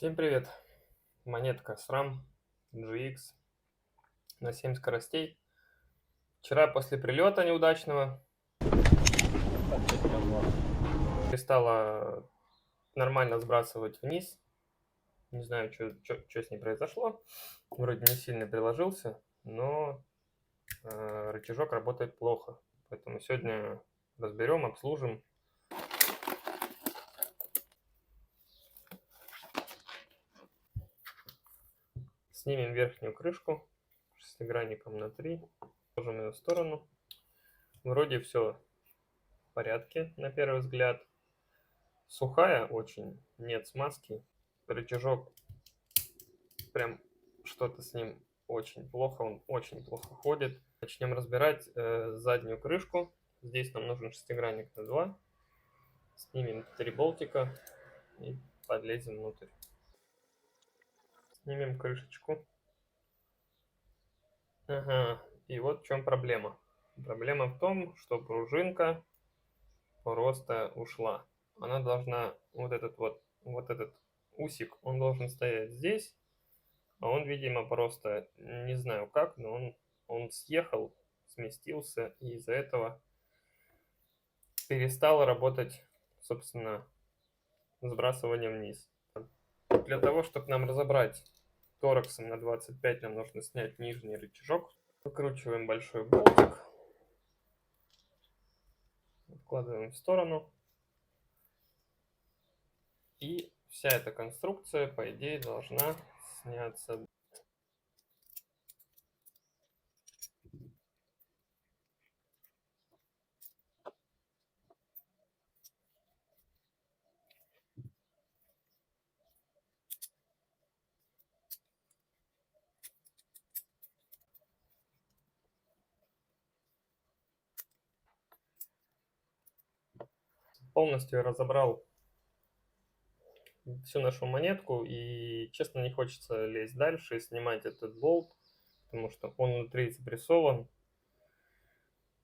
Всем привет! Монетка SRAM GX на 7 скоростей. Вчера после прилета неудачного перестала нормально сбрасывать вниз. Не знаю, что с ней произошло. Вроде не сильно приложился, но рычажок работает плохо. Поэтому сегодня разберем, обслужим. Снимем верхнюю крышку шестигранником на 3. Положим ее в сторону. Вроде все в порядке на первый взгляд. Сухая очень, нет смазки. Рычажок, прям что-то с ним очень плохо, он очень плохо ходит. Начнем разбирать заднюю крышку. Здесь нам нужен шестигранник на 2. Снимем 3 болтика и подлезем внутрь. Снимем крышечку. Ага, и вот в чем проблема. Проблема в том, что пружинка просто ушла. Она должна, вот этот усик, он должен стоять здесь. А он, видимо, просто, не знаю как, но он съехал, сместился, и из-за этого перестал работать, собственно, сбрасывание вниз. Для того, чтобы нам разобрать тораксом на 25, нам нужно снять нижний рычажок. Выкручиваем большой болтик. Откладываем в сторону. И вся эта конструкция, по идее, должна сняться. Полностью я разобрал всю нашу монетку, и честно не хочется лезть дальше и снимать этот болт, потому что он внутри запрессован.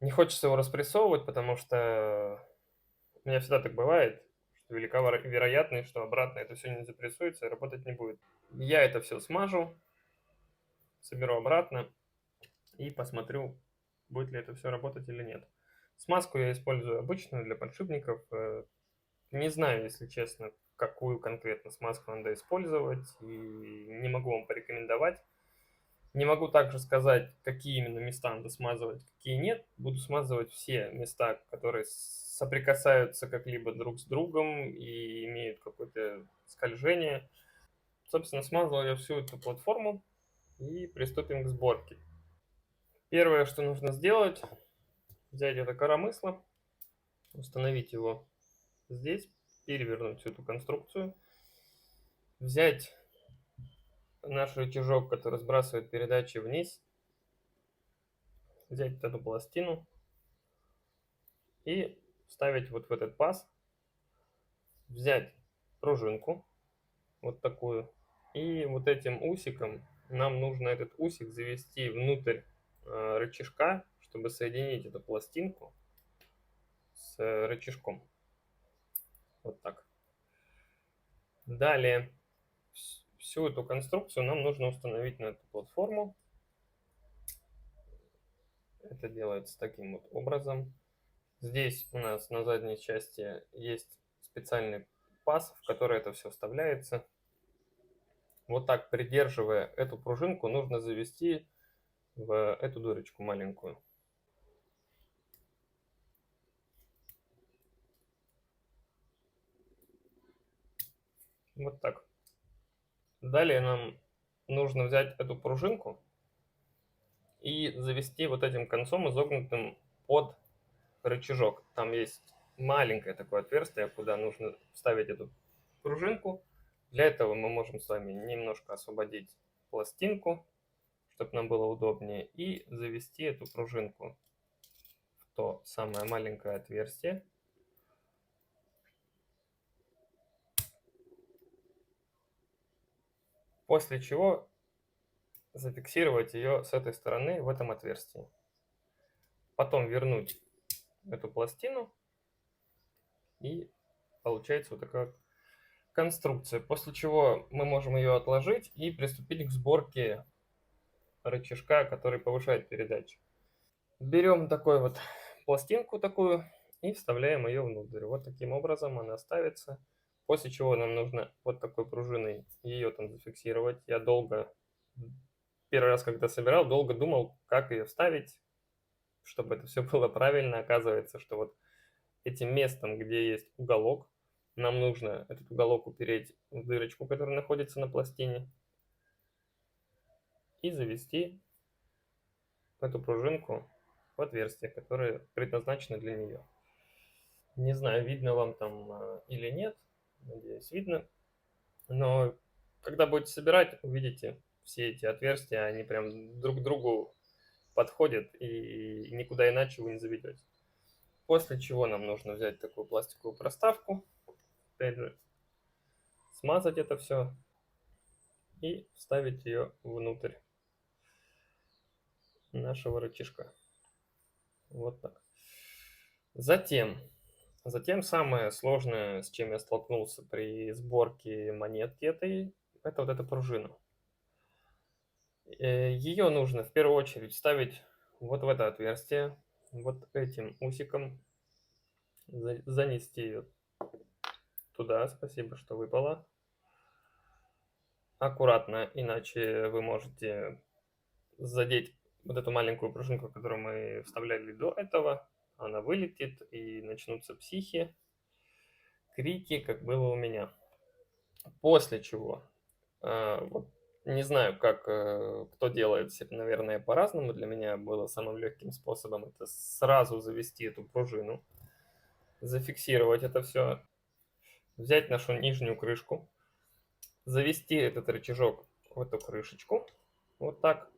Не хочется его распрессовывать, потому что у меня всегда так бывает, что велика вероятность, что обратно это все не запрессуется и работать не будет. Я это все смажу, соберу обратно и посмотрю, будет ли это все работать или нет. Смазку я использую обычную для подшипников. Не знаю, если честно, какую конкретно смазку надо использовать, и не могу вам порекомендовать. Не могу также сказать, какие именно места надо смазывать, какие нет. Буду смазывать все места, которые соприкасаются как-либо друг с другом и имеют какое-то скольжение. Собственно, смазал я всю эту платформу и приступим к сборке. Первое, что нужно сделать, взять это коромысло, установить его здесь, перевернуть всю эту конструкцию, взять наш рычажок, который сбрасывает передачи вниз, взять эту пластину и вставить вот в этот паз, взять пружинку, вот такую, и вот этим усиком нам нужно этот усик завести внутрь рычажка, чтобы соединить эту пластинку с рычажком. Вот так. Далее всю эту конструкцию нам нужно установить на эту платформу. Это делается таким вот образом. Здесь у нас на задней части есть специальный паз, в который это все вставляется. Вот так, придерживая эту пружинку, нужно завести в эту дырочку маленькую. Вот так. Далее нам нужно взять эту пружинку и завести вот этим концом изогнутым под рычажок. Там есть маленькое такое отверстие, куда нужно вставить эту пружинку. Для этого мы можем с вами немножко освободить пластинку, чтобы нам было удобнее, и завести эту пружинку в то самое маленькое отверстие. После чего зафиксировать ее с этой стороны в этом отверстии. Потом вернуть эту пластину, и получается вот такая конструкция, после чего мы можем ее отложить и приступить к сборке рычажка, который повышает передачу. Берем такой вот пластинку такую и вставляем ее внутрь. Вот таким образом она ставится. После чего нам нужно вот такой пружиной ее там зафиксировать. Я долго, первый раз, когда собирал, долго думал, как ее вставить, чтобы это все было правильно. Оказывается, что вот этим местом, где есть уголок, нам нужно этот уголок упереть в дырочку, которая находится на пластине, и завести эту пружинку в отверстие, которое предназначено для нее. Не знаю, видно вам там или нет, надеюсь, видно. Но когда будете собирать, увидите все эти отверстия, они прям друг к другу подходят, и никуда иначе вы не заведете. После чего нам нужно взять такую пластиковую проставку, опять же, смазать это все и вставить ее внутрь нашего рычажка. Вот так. Затем самое сложное, с чем я столкнулся при сборке монетки этой, это вот эта пружина. Ее нужно в первую очередь вставить вот в это отверстие, вот этим усиком, занести ее туда, спасибо, что выпало. Аккуратно, иначе вы можете задеть вот эту маленькую пружинку, которую мы вставляли до этого, она вылетит и начнутся психи, крики, как было у меня. После чего, вот не знаю, как кто делает, наверное, по-разному. Для меня было самым легким способом это сразу завести эту пружину, зафиксировать это все, взять нашу нижнюю крышку, завести этот рычажок в эту крышечку, вот так.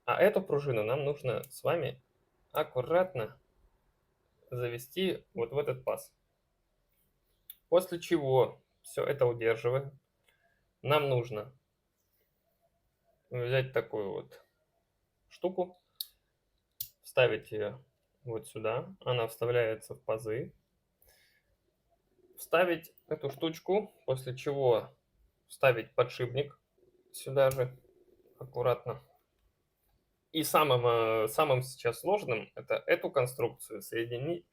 А эту пружину нам нужно с вами аккуратно завести вот в этот паз. После чего, все это удерживая, нам нужно взять такую вот штуку, вставить ее вот сюда, она вставляется в пазы, вставить эту штучку, после чего вставить подшипник сюда же аккуратно. И самым сейчас сложным это эту конструкцию соединить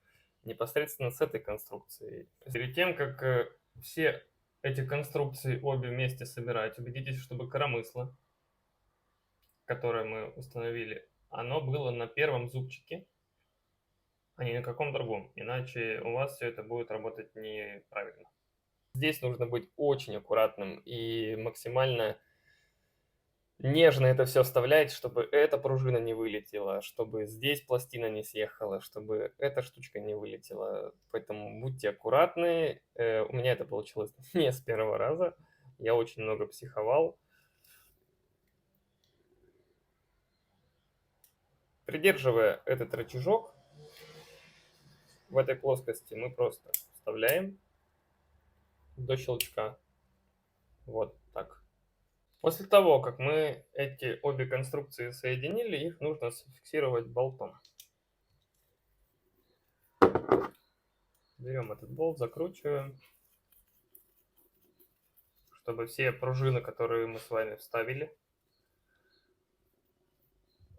непосредственно с этой конструкцией. Перед тем, как все эти конструкции обе вместе собирать, убедитесь, чтобы коромысло, которое мы установили, оно было на первом зубчике, а не на каком другом. Иначе у вас все это будет работать неправильно. Здесь нужно быть очень аккуратным и максимально нежно это все вставлять, чтобы эта пружина не вылетела, чтобы здесь пластина не съехала, чтобы эта штучка не вылетела. Поэтому будьте аккуратны. У меня это получилось не с первого раза. Я очень много психовал. Придерживая этот рычажок, в этой плоскости мы просто вставляем до щелчка. Вот так. После того, как мы эти обе конструкции соединили, их нужно зафиксировать болтом. Берем этот болт, закручиваем, чтобы все пружины, которые мы с вами вставили,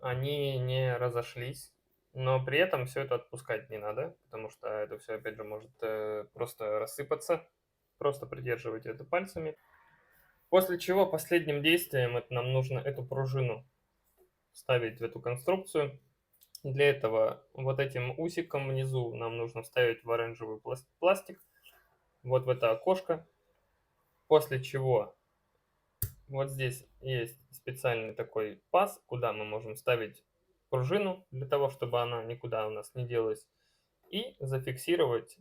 они не разошлись. Но при этом все это отпускать не надо, потому что это все, опять же, может просто рассыпаться. Просто придерживайте это пальцами. После чего последним действием это нам нужно эту пружину вставить в эту конструкцию. Для этого вот этим усиком внизу нам нужно вставить в оранжевый пластик, вот в это окошко. После чего вот здесь есть специальный такой паз, куда мы можем вставить пружину, для того, чтобы она никуда у нас не делась, и зафиксировать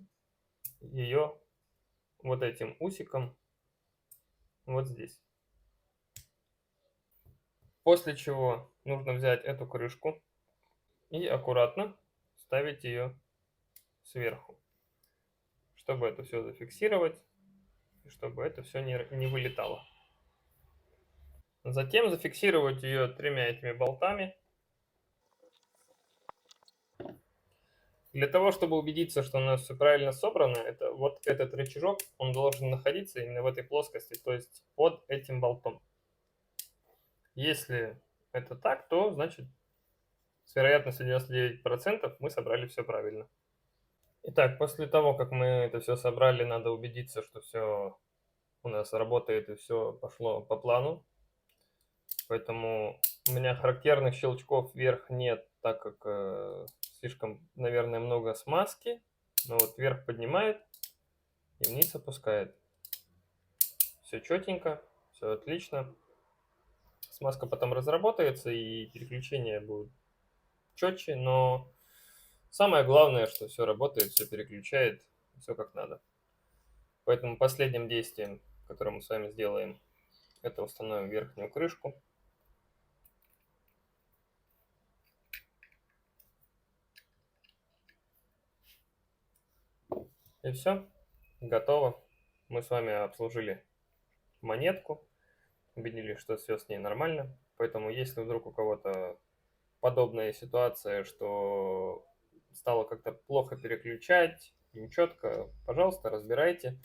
ее вот этим усиком вот здесь. После чего нужно взять эту крышку и аккуратно ставить ее сверху, чтобы это все зафиксировать, и чтобы это все не вылетало. Затем зафиксировать ее тремя этими болтами. Для того, чтобы убедиться, что у нас все правильно собрано, это вот этот рычажок, он должен находиться именно в этой плоскости, то есть под этим болтом. Если это так, то значит с вероятностью 99% мы собрали все правильно. Итак, после того, как мы это все собрали, надо убедиться, что все у нас работает и все пошло по плану. Поэтому у меня характерных щелчков вверх нет, так как слишком, наверное, много смазки. Но вот вверх поднимает и вниз опускает. Все четенько, все отлично. Смазка потом разработается и переключение будет четче, но самое главное, что все работает, все переключает, все как надо. Поэтому последним действием, которое мы с вами сделаем, это установим верхнюю крышку. И все, готово. Мы с вами обслужили монетку, убедились, что все с ней нормально. Поэтому если вдруг у кого-то подобная ситуация, что стало как-то плохо переключать, нечетко, пожалуйста, разбирайте,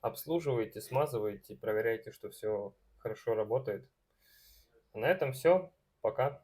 обслуживайте, смазывайте, проверяйте, что все хорошо работает. На этом все. Пока.